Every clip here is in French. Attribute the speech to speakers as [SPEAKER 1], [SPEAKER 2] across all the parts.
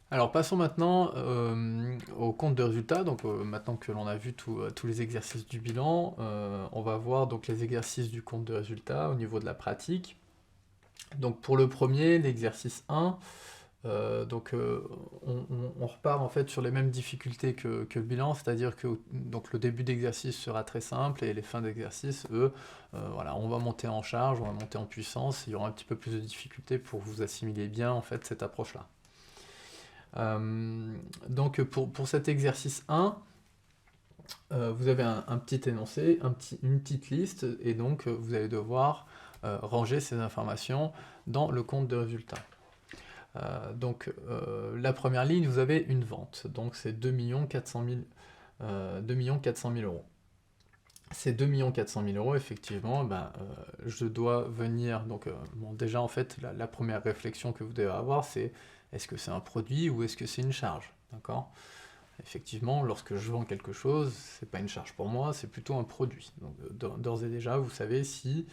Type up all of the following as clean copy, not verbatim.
[SPEAKER 1] Alors passons maintenant au compte de résultat. Donc maintenant que l'on a vu tous les exercices du bilan, on va voir donc les exercices du compte de résultat au niveau de la pratique. Donc pour le premier, l'exercice 1, donc on repart en fait sur les mêmes difficultés que le bilan, c'est-à-dire que donc le début d'exercice sera très simple et les fins d'exercice, eux, voilà, on va monter en charge, on va monter en puissance, il y aura un petit peu plus de difficultés pour que vous assimiliez bien en fait cette approche-là. Donc pour cet exercice 1, vous avez un petit énoncé, une petite liste, et donc vous allez devoir ranger ces informations dans le compte de résultat. Donc la première ligne, vous avez une vente, donc c'est 2 400 000, 2 400 000 euros. Ces 2 400 000 euros, effectivement, je dois venir, donc bon, déjà en fait, la première réflexion que vous devez avoir, c'est est-ce que c'est un produit ou est-ce que c'est une charge, d'accord? Effectivement, lorsque je vends quelque chose, c'est pas une charge pour moi, c'est plutôt un produit. Donc d'ores et déjà, vous savez si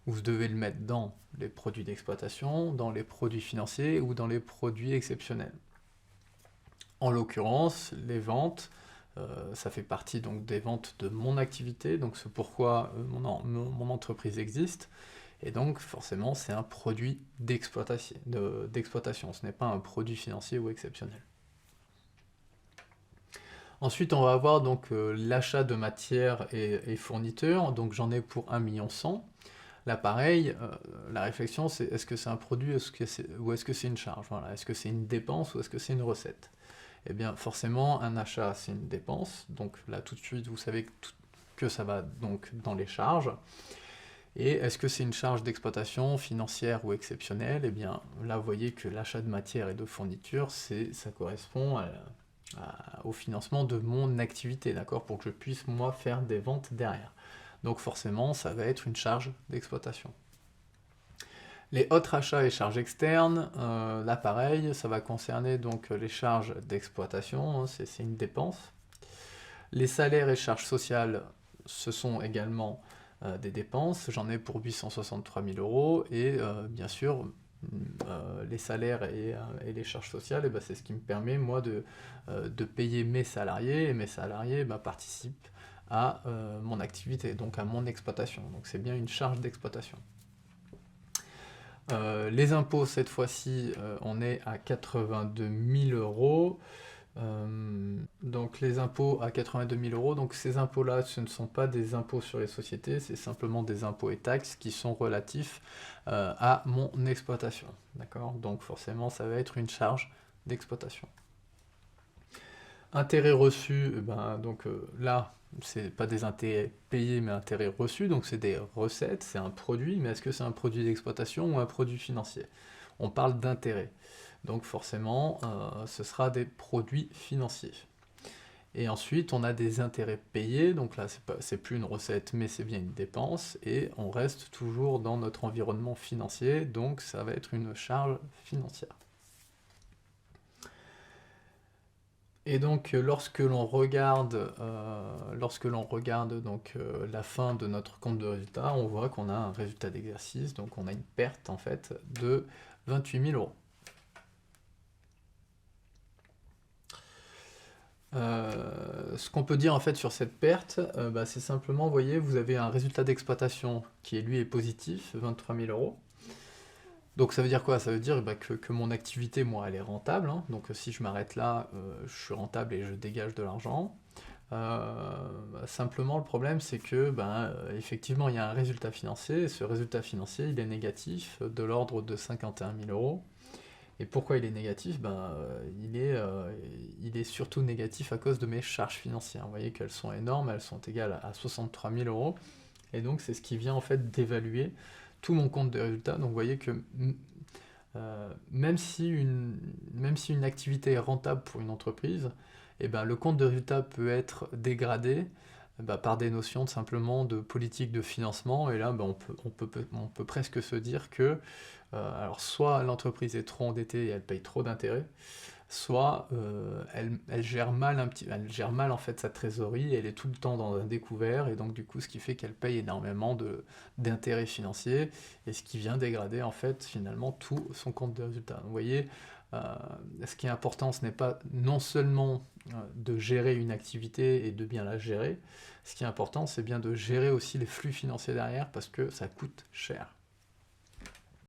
[SPEAKER 1] vous devez le mettre dans les produits d'exploitation, dans les produits financiers ou dans les produits exceptionnels. En l'occurrence, les ventes, ça fait partie donc des ventes de mon activité, donc c'est pourquoi mon entreprise existe, et donc forcément c'est un produit d'exploitation, ce n'est pas un produit financier ou exceptionnel. Ensuite, on va avoir donc l'achat de matières et fournitures, donc j'en ai pour 1,1 million. Là, pareil, la réflexion, c'est est-ce que c'est un produit ou est-ce que c'est une charge? Voilà. Est-ce que c'est une dépense ou est-ce que c'est une recette? Eh bien, forcément, un achat, c'est une dépense. Donc là, tout de suite, vous savez que ça va donc dans les charges. Et est-ce que c'est une charge d'exploitation financière ou exceptionnelle? Eh bien, là, vous voyez que l'achat de matières et de fournitures, ça correspond au financement de mon activité, d'accord? Pour que je puisse, moi, faire des ventes derrière. Donc forcément, ça va être une charge d'exploitation. Les autres achats et charges externes, là pareil, ça va concerner donc les charges d'exploitation, hein, c'est une dépense. Les salaires et charges sociales, ce sont également des dépenses, j'en ai pour 863 000 euros, et bien sûr, les salaires et les charges sociales, et ben, c'est ce qui me permet moi de payer mes salariés, et mes salariés participent à mon activité, donc à mon exploitation. Donc c'est bien une charge d'exploitation. Les impôts, cette fois-ci, on est à 82 000 euros. Donc les impôts à 82 000 euros, donc ces impôts-là, ce ne sont pas des impôts sur les sociétés, c'est simplement des impôts et taxes qui sont relatifs à mon exploitation. D'accord? Donc forcément, ça va être une charge d'exploitation. Intérêts reçus, donc là, c'est pas des intérêts payés, mais intérêts reçus, donc c'est des recettes, c'est un produit, mais est-ce que c'est un produit d'exploitation ou un produit financier? On parle d'intérêts. Donc forcément, ce sera des produits financiers. Et ensuite, on a des intérêts payés, donc là, c'est plus une recette, mais c'est bien une dépense, et on reste toujours dans notre environnement financier, donc ça va être une charge financière. Et donc, lorsque l'on regarde donc, la fin de notre compte de résultat, on voit qu'on a un résultat d'exercice, donc on a une perte en fait de 28 000 euros. Ce qu'on peut dire en fait sur cette perte, c'est simplement, vous voyez, vous avez un résultat d'exploitation qui lui est positif, 23 000 euros. Donc ça veut dire quoi? Ça veut dire que mon activité, moi, elle est rentable, hein. Donc si je m'arrête là, je suis rentable et je dégage de l'argent. Simplement, le problème, c'est que, effectivement, il y a un résultat financier, et ce résultat financier, il est négatif, de l'ordre de 51 000 euros. Et pourquoi il est négatif? Il est surtout négatif à cause de mes charges financières. Vous voyez qu'elles sont énormes, elles sont égales à 63 000 euros. Et donc, c'est ce qui vient en fait d'évaluer tout mon compte de résultat. Donc, vous voyez que même si une activité est rentable pour une entreprise, le compte de résultat peut être dégradé par des notions simplement de politique de financement. Et là, on peut presque se dire que alors soit l'entreprise est trop endettée et elle paye trop d'intérêts, soit elle gère mal elle gère mal en fait sa trésorerie, elle est tout le temps dans un découvert, et donc du coup ce qui fait qu'elle paye énormément d'intérêts financiers, et ce qui vient dégrader en fait finalement tout son compte de résultat. Vous voyez, Ce qui est important, ce n'est pas non seulement de gérer une activité et de bien la gérer, ce qui est important, c'est bien de gérer aussi les flux financiers derrière parce que ça coûte cher.